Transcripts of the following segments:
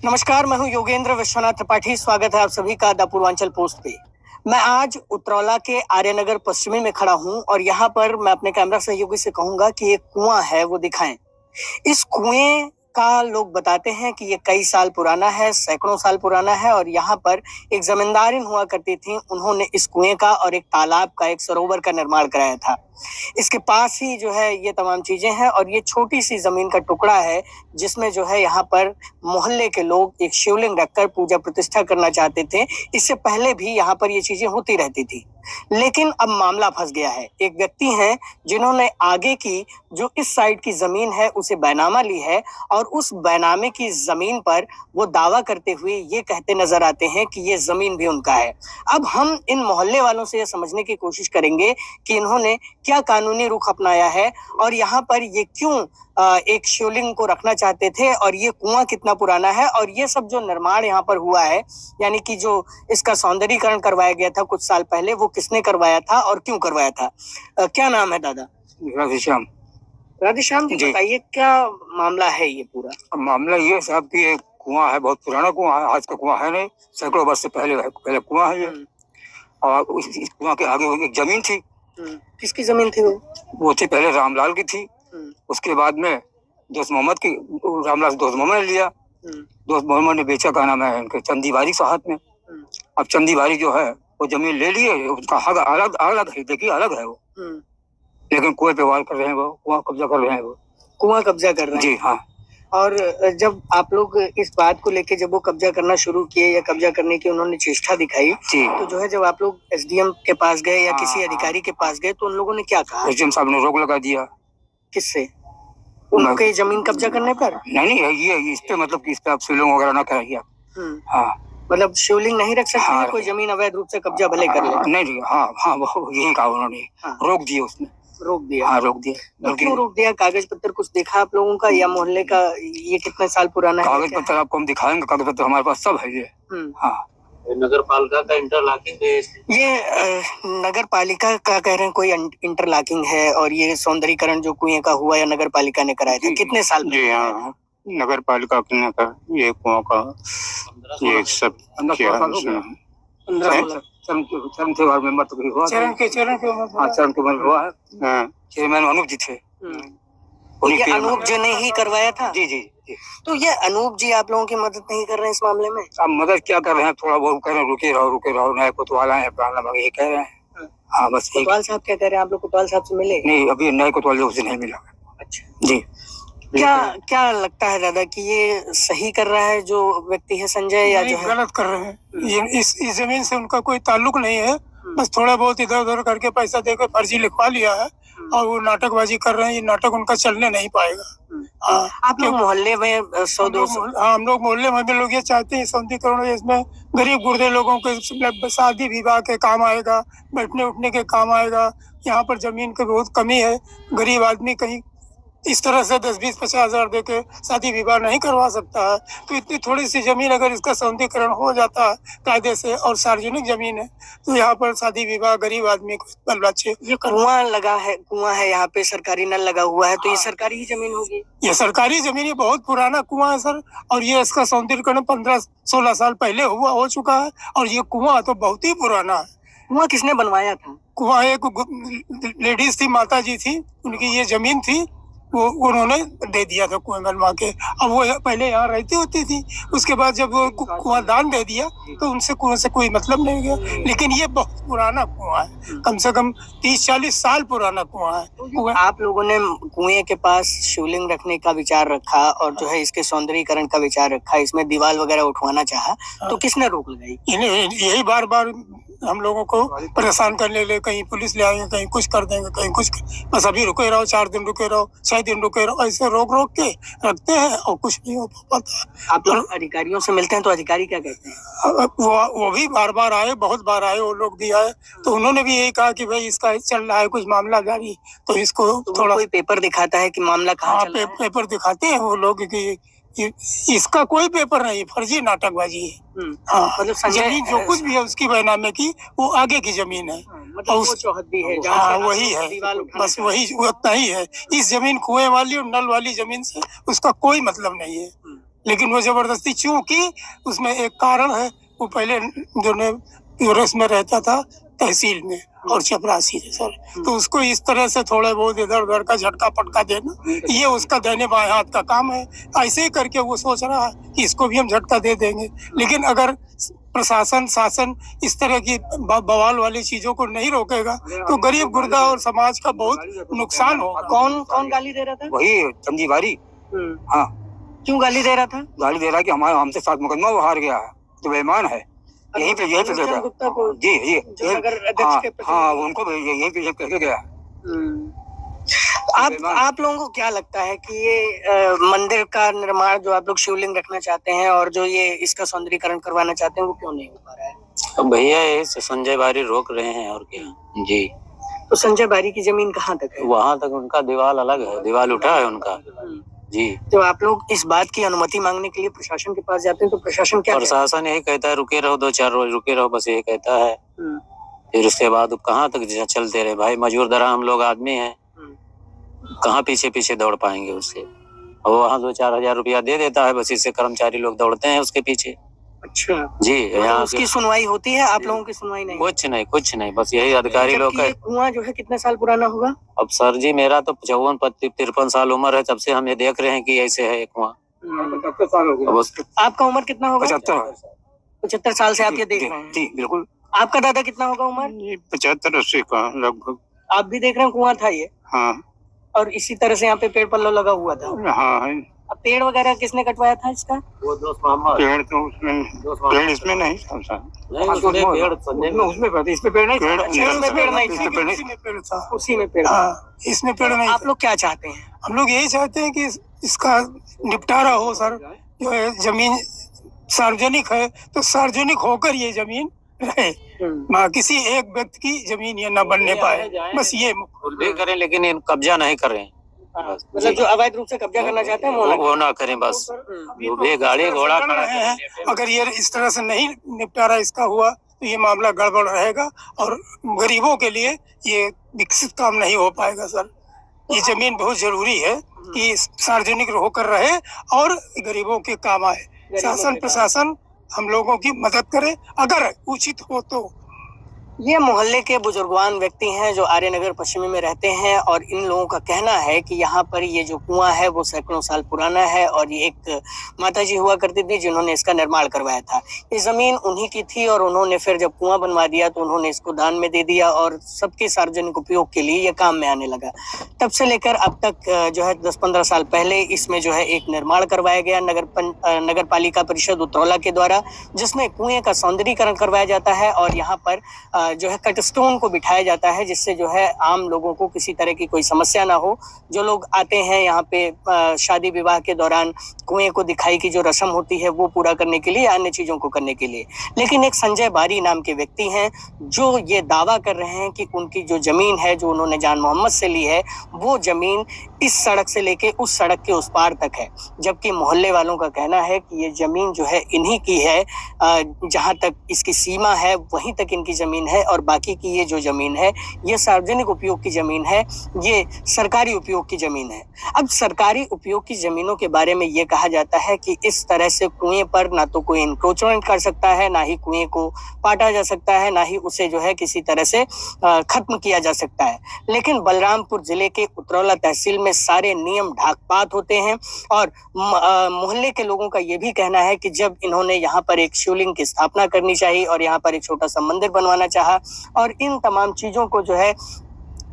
नमस्कार, मैं हूं योगेंद्र विश्वनाथ त्रिपाठी। स्वागत है आप सभी का द पूर्वांचल पोस्ट पे। मैं आज उतरौला के आर्यनगर पश्चिमी में खड़ा हूं और यहाँ पर मैं अपने कैमरा सहयोगी से कहूंगा कि एक कुआं है वो दिखाएं। इस कुएं का लोग बताते हैं कि ये कई साल पुराना है, सैकड़ों साल पुराना है और यहाँ पर एक जमींदारिन हुआ करती थी। उन्होंने इस कुएं का और एक तालाब का, एक सरोवर का निर्माण कराया था। इसके पास ही जो है ये तमाम चीजें हैं और ये छोटी सी जमीन का टुकड़ा है जिसमें जो है यहाँ पर मोहल्ले के लोग एक शिवलिंग रखकर पूजा प्रतिष्ठा करना चाहते थे। इससे पहले भी यहाँ पर ये चीजें होती रहती थी, लेकिन अब मामला फंस गया है। एक व्यक्ति हैं जिन्होंने आगे की जो इस साइड की जमीन है उसे बैनामा ली है और उस बैनामे की जमीन पर वो दावा करते हुए ये कहते नजर आते हैं कि ये जमीन भी उनका है। अब हम इन मोहल्ले वालों से ये समझने की कोशिश करेंगे कि इन्होंने क्या कानूनी रुख अपनाया है और यहाँ पर ये क्यों एक शिवलिंग को रखना चाहते थे और ये कुआं कितना पुराना है और ये सब जो निर्माण यहाँ पर हुआ है, यानी कि जो इसका सौंदर्यीकरण करवाया गया था कुछ साल पहले, वो किसने करवाया था और क्यों करवाया था। क्या नाम है दादा? राधेश्याम। राधेश्याम जी, बताइए क्या मामला है ये पूरा? मामला ये साहब कि ये कुआं है, बहुत पुराना कुआं है, आज का कुआं है नहीं, सैकड़ों वर्ष से पहले कुआं है ये। और इस कुआं के आगे एक जमीन थी। किसकी जमीन थी वो थी पहले रामलाल की थी। उसके बाद में दोस्त मोहम्मद की, रामलाल से दोस्त मोहम्मद ने लिया। दोस्त मोहम्मद ने बेचा, का नाम है इनके चंदी बारी साहब में। अब चंदी बारी जो है वो जमीन ले लिए, उसका हक अलग अलग है, देखिए अलग है वो, लेकिन कुएं पे वार कर रहे हैं, वो कुआं कब्जा कर रहे हैं, वो कुआं कब्जा कर रहे हैं। जी हाँ। और जब आप लोग इस बात को लेके जब वो कब्जा करना शुरू किए या कब्जा करने की उन्होंने चेष्टा दिखाई, तो जो है जब आप लोग एसडीएम के पास गए या किसी अधिकारी के पास गए तो उन लोगों ने क्या कहा? एसडीएम साहब ने रोक लगा दिया। किससे? उनके जमीन कब्जा करने पर? नहीं, ये इस पे मतलब कि इस पे आप शिवलिंग वगैरह ना कराइए। हाँ, मतलब शिवलिंग नहीं रख सकते हैं, कोई जमीन अवैध रूप से कब्जा भले कर ले। नहीं, हाँ वो यही कहा उन्होंने। रोक दिए उसने। रोक दिया? हाँ, रोक दिया। क्यों रोक दिया? कागज पत्र कुछ देखा आप लोगों का या मोहल्ले का ये कितने साल पुराना है? कागज पत्र आपको हम दिखाएंगे, कागज पत्र हमारे पास सब है ये। हाँ, नगर पालिका का इंटरलॉकिंग है ये। नगर पालिका का कह रहे हैं कोई इंटरलॉकिंग है और ये सौंदर्यीकरण जो कुएं का हुआ या नगर पालिका ने कराया था, कितने साल? जी हाँ, नगर पालिका ने का ये कुआं का ये सब किया है। चरण के बार मेंबर तो हुआ, चरण के मेंबर हुआ है। चेयरमैन अनूप जी थे। ये अनूप जी ने ही करवाया था? जी। तो ये अनूप जी आप लोगों की मदद नहीं कर रहे हैं इस मामले में? अब मदद क्या कर रहे हैं, थोड़ा बहुत कह रहे हैं रुके रहो, नए कोतवाल आए हैं, प्राणा ये कह रहे हैं। हाँ बस। कोतवाल साहब क्या कह रहे हैं? आप लोग कोतवाल साहब से मिले? नहीं, अभी नए कोतवाल उसे नहीं मिला। अच्छा जी। क्या लगता है दादा कि ये सही कर रहा है जो व्यक्ति है संजय, या जो है गलत कर रहे हैं? ये इस जमीन से उनका कोई ताल्लुक नहीं है, बस थोड़ा बहुत इधर उधर करके पैसा देकर फर्जी लिखवा लिया है और वो नाटकबाजी कर रहे हैं। ये नाटक उनका चलने नहीं पाएगा। आप लोग मोहल्ले में हम लोग मोहल्ले में भी लोग ये चाहते हैं सौंदर्यीकरण, इसमें गरीब गुर्दे लोगों के शादी विवाह के काम आएगा, बैठने उठने के काम आएगा। यहाँ पर जमीन की बहुत कमी है। गरीब आदमी कहीं इस तरह से 10-20-50 हजार दे के शादी विवाह नहीं करवा सकता है। तो इतनी थोड़ी सी जमीन अगर इसका सौंदर्यीकरण हो जाता है कायदे से और सार्वजनिक जमीन है तो यहाँ पर शादी विवाह गरीब आदमी को बच्चे। ये कुआं है यहाँ पे, सरकारी नल लगा हुआ है, तो ये सरकारी ही जमीन होगी? ये सरकारी जमीन, ये बहुत पुराना कुआं है सर, और ये इसका सौंदर्यीकरण 15-16 साल पहले हो चुका है और ये कुआं तो बहुत ही पुराना है। कुआं किसने बनवाया था? कुआं एक लेडीज थी, माता जी थी, उनकी ये जमीन थी, वो उन्होंने दे दिया था कुएं बनवा के। अब वो पहले यहाँ रहती होती थी, उसके बाद जब वो कुआं दान दे दिया तो उनसे कुएं से कोई मतलब नहीं गया। लेकिन ये बहुत पुराना कुआं है, कम से कम 30-40 साल पुराना कुआं है। आप लोगों ने कुएं के पास शिवलिंग रखने का विचार रखा और जो है इसके सौंदर्यीकरण का विचार रखा, इसमें दीवार वगैरह उठवाना चाहा, तो किसने रोक लगाई? यही बार बार हम लोगों को परेशान करने ले, कहीं पुलिस ले आएंगे, कहीं कुछ कर देंगे, कहीं कुछ बस अभी रुके रहो, 4 दिन रुके रहो, 6 दिन रुके रहो, ऐसे रोक के रखते हैं और कुछ नहीं हो पाता। आप लोग अधिकारियों से मिलते हैं तो अधिकारी क्या कहते हैं? वो भी बार आए, बहुत बार आए, वो लोग भी आए, तो उन्होंने भी यही कहा कि भाई इसका चल रहा है कुछ मामला जारी, तो इसको थोड़ा कोई पेपर दिखाता है कि मामला कहाँ चल रहा है? पेपर दिखाते हैं वो लोग कि इसका कोई पेपर नहीं, फर्जी नाटकबाजी है। हाँ, मतलब जमीन जो कुछ भी है उसकी बैनामे की, वो आगे की जमीन है। मतलब वो चौहद्दी है, हाँ वही है, बस वही उतना ही है। इस जमीन कुएं वाली और नल वाली जमीन से उसका कोई मतलब नहीं है। लेकिन वो जबरदस्ती चूंकि उसमें एक कारण है, वो पहले जो ने यूरोस में रहता था तहसील में और चपरासी है सर, तो उसको इस तरह से थोड़ा बहुत इधर उधर का झटका पटका देना, ये उसका दाहिने बाएं हाथ का काम है। ऐसे ही करके वो सोच रहा है कि इसको भी हम झटका दे देंगे। लेकिन अगर प्रशासन शासन इस तरह की बवाल वाली चीजों को नहीं रोकेगा तो गरीब गुर्दा और समाज का बहुत नुकसान होगा। कौन कौन गाली दे रहा था? वही चंदी बारी। हाँ, क्यों गाली दे रहा था? गाली दे रहा है कि हमारे हमसे 7 मुकदमा वो हार गया है, तो बेईमान है। यही पे गुलशन गुप्ता को जी जो नगर अध्यक्ष के हाँ, उनको यही पे कह के गया। आप लोगों को क्या लगता है कि ये मंदिर का निर्माण जो आप लोग शिवलिंग रखना चाहते हैं और जो ये इसका सौंदर्यीकरण करवाना चाहते हैं वो क्यों नहीं हो पा रहा है? तो भैया ये संजय बारी रोक रहे हैं और क्या जी। तो संजय बारी की जमीन कहाँ तक है? वहाँ तक उनका दीवार अलग है, दीवार उठा है उनका जी। तो आप लोग इस बात की अनुमति मांगने के लिए प्रशासन के पास जाते हैं तो प्रशासन क्या प्रशासन यही कहता है रुके रहो 2-4 रोज रुके रहो, बस यही कहता है। फिर उसके बाद कहाँ तक चलते रहे भाई, मजूर दरा हम लोग आदमी हैं, कहाँ पीछे पीछे दौड़ पाएंगे उससे। और वहाँ 2-4 हजार रुपया दे देता है, बस इससे कर्मचारी लोग दौड़ते हैं उसके पीछे। अच्छा जी, यहाँ उसकी सुनवाई होती है? आप लोगों की सुनवाई नहीं? कुछ नहीं, बस यही अधिकारी लोग का। कुआं जो है कितने साल पुराना होगा? अब सर जी मेरा तो 54-53 साल उम्र है, तब से हम ये देख रहे हैं कि ऐसे है कुआं। 75 साल हो गया। आपका उम्र कितना होगा? 75 साल से आप ये देख रहे हैं? जी बिल्कुल। आपका दादा कितना होगा उम्र? 75-80 का लगभग। आप भी देख रहे हैं कुआं था ये? हाँ। और इसी तरह से यहाँ पे पेड़ पल्ला लगा हुआ था? हाँ। अब पेड़ वगैरह किसने कटवाया था इसका? वो दोस्त मोहम्मद। पेड़ तो पेड़ इसमें नहीं, उसमें इसमें पेड़ नहीं, उसी में पेड़। इसमें पेड़ नहीं। आप लोग क्या चाहते हैं? हम लोग यही चाहते हैं कि इसका निपटारा हो सर। जो है जमीन सार्वजनिक है तो सार्वजनिक होकर ये जमीन रहे, किसी एक व्यक्ति की जमीन ये न बनने पाए, बस ये भी करें लेकिन कब्जा नहीं करें। मतलब जो अवैध रूप से कब्जा करना चाहते हैं वो ना करें, बस भी गाड़ी घोड़ा खड़ा है। अगर ये इस तरह से नहीं निपटारा इसका हुआ तो ये मामला गड़बड़ रहेगा और गरीबों के लिए ये विकसित काम नहीं हो पाएगा सर। ये जमीन बहुत जरूरी है कि सार्वजनिक होकर रहे और गरीबों के काम आए। शासन प्रशासन हम लोगों की मदद करे अगर उचित हो तो। ये मोहल्ले के बुजुर्गवान व्यक्ति हैं जो आर्यनगर पश्चिमी में रहते हैं और इन लोगों का कहना है कि यहाँ पर ये जो कुआं है वो सैकड़ों साल पुराना है और ये एक माताजी हुआ करती थी जिन्होंने इसका निर्माण करवाया था। ये जमीन उन्हीं की थी और उन्होंने फिर जब कुआं बनवा दिया तो उन्होंने इसको दान में दे दिया और सबके सार्वजनिक उपयोग के लिए ये काम में आने लगा। तब से लेकर अब तक जो है 10-15 साल पहले इसमें जो है एक निर्माण करवाया गया नगर पालिका परिषद उतरौला के द्वारा, जिसमें कुएं का सौंदर्यीकरण करवाया जाता है और यहाँ पर जो है कट स्टोन को बिठाया जाता है जिससे जो है आम लोगों को किसी तरह की कोई समस्या ना हो। जो लोग आते हैं यहाँ पे शादी विवाह के दौरान कुएं को दिखाई की जो रस्म होती है वो पूरा करने के लिए, अन्य चीजों को करने के लिए। लेकिन एक संजय बारी नाम के व्यक्ति हैं जो ये दावा कर रहे हैं कि उनकी जो जमीन है जो उन्होंने जान मोहम्मद से ली है वो जमीन इस सड़क से लेके उस सड़क के उस पार तक है, जबकि मोहल्ले वालों का कहना है कि ये जमीन जो है इन्हीं की है। जहां तक इसकी सीमा है वहीं तक इनकी जमीन है और बाकी की ये जो जमीन है ये सार्वजनिक उपयोग की जमीन है, ये सरकारी उपयोग की जमीन है। अब सरकारी उपयोग की जमीनों के बारे में ये कहा जाता है कि इस तरह से कुएं पर ना तो कोई इंक्रोचमेंट कर सकता है, ना ही कुएं को पाटा जा सकता है, ना ही उसे जो है किसी तरह से खत्म किया जा सकता है। लेकिन बलरामपुर जिले के उतरौला तहसील में सारे नियम ढाक होते हैं और मोहल्ले के लोगों का ये भी कहना है कि जब इन्होंने यहाँ पर एक शिवलिंग की स्थापना करनी चाहिए और यहाँ पर एक छोटा सा मंदिर बनवाना चाहा और इन तमाम चीजों को जो है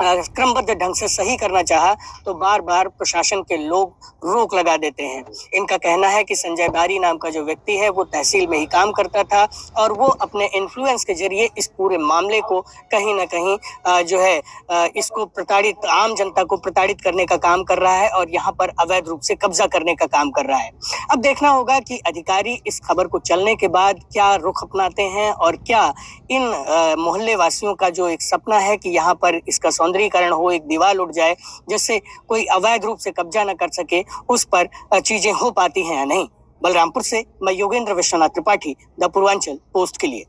क्रमबद्ध ढंग से सही करना चाहा तो बार बार प्रशासन के लोग रोक लगा देते हैं। इनका कहना है कि संजय बारी नाम का जो व्यक्ति है वो तहसील में ही काम करता था और वो अपने इन्फ्लुएंस के जरिए इस पूरे मामले को कहीं ना कहीं जो है इसको प्रताड़ित, आम जनता को प्रताड़ित करने का काम कर रहा है और यहाँ पर अवैध रूप से कब्जा करने का काम कर रहा है। अब देखना होगा कि अधिकारी इस खबर को चलने के बाद क्या रुख अपनाते हैं और क्या इन मोहल्ले वासियों का जो एक सपना है कि यहाँ पर इसका सौंदर्यीकरण हो, एक दीवार उठ जाए जिससे कोई अवैध रूप से कब्जा न कर सके, उस पर चीजें हो पाती हैं या नहीं। बलरामपुर से मैं योगेंद्र विश्वनाथ त्रिपाठी, द पूर्वांचल पोस्ट के लिए।